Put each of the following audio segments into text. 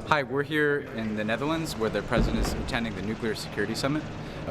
Hi, we're here in the Netherlands where the President is attending the Nuclear Security Summit.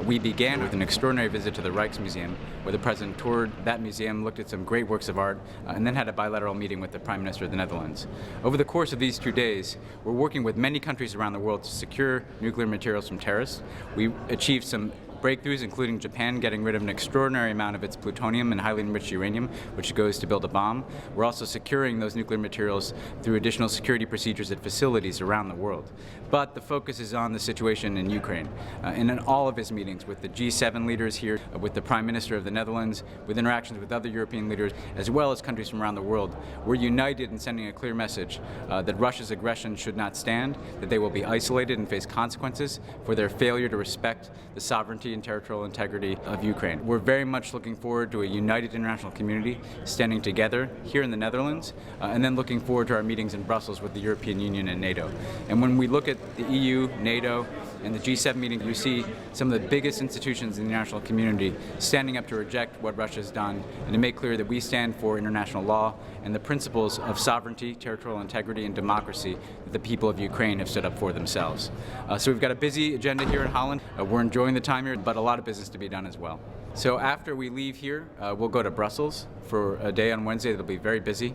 We began with an extraordinary visit to the Rijksmuseum, where the President toured that museum, looked at some great works of art, and then had a bilateral meeting with the Prime Minister of the Netherlands. Over the course of these 2 days, we're working with many countries around the world to secure nuclear materials from terrorists. We achieved some breakthroughs, including Japan getting rid of an extraordinary amount of its plutonium and highly enriched uranium, which goes to build a bomb. We're also securing those nuclear materials through additional security procedures at facilities around the world. But the focus is on the situation in Ukraine. And in all of his meetings with the G7 leaders here, with the Prime Minister of the Netherlands, with interactions with other European leaders, as well as countries from around the world, we're united in sending a clear message that Russia's aggression should not stand, that they will be isolated and face consequences for their failure to respect the sovereignty and territorial integrity of Ukraine. We're very much looking forward to a united international community standing together here in the Netherlands, and then looking forward to our meetings in Brussels with the European Union and NATO. And when we look at the EU, NATO, and the G7 meeting, you see some of the biggest institutions in the international community standing up to reject what Russia has done and to make clear that we stand for international law and the principles of sovereignty, territorial integrity, and democracy that the people of Ukraine have stood up for themselves. So we've got a busy agenda here in Holland. We're enjoying the time here, but a lot of business to be done as well. So after we leave here, we'll go to Brussels for a day on Wednesday that'll be very busy,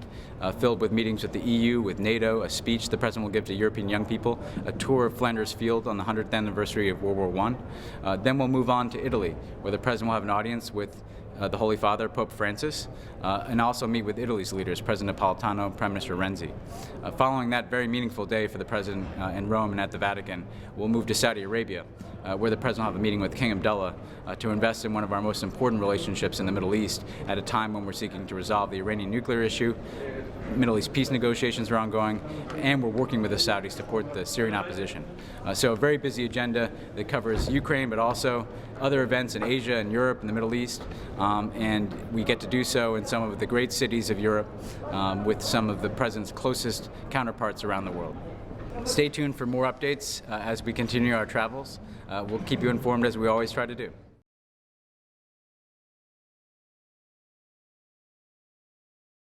filled with meetings with the EU, with NATO, a speech the President will give to European young people, a tour of Flanders Field on the 100th anniversary of World War I. Then we'll move on to Italy, where the President will have an audience with the Holy Father, Pope Francis, and also meet with Italy's leaders, President Napolitano, Prime Minister Renzi. Following that very meaningful day for the President in Rome and at the Vatican, we'll move to Saudi Arabia, where the President will have a meeting with King Abdullah to invest in one of our most important relationships in the Middle East at a time when we're seeking to resolve the Iranian nuclear issue. Middle East peace negotiations are ongoing, and we're working with the Saudis to support the Syrian opposition. So a very busy agenda that covers Ukraine, but also other events in Asia and Europe and the Middle East, and we get to do so in some of the great cities of Europe with some of the President's closest counterparts around the world. Stay tuned for more updates as we continue our travels. We'll keep you informed as we always try to do.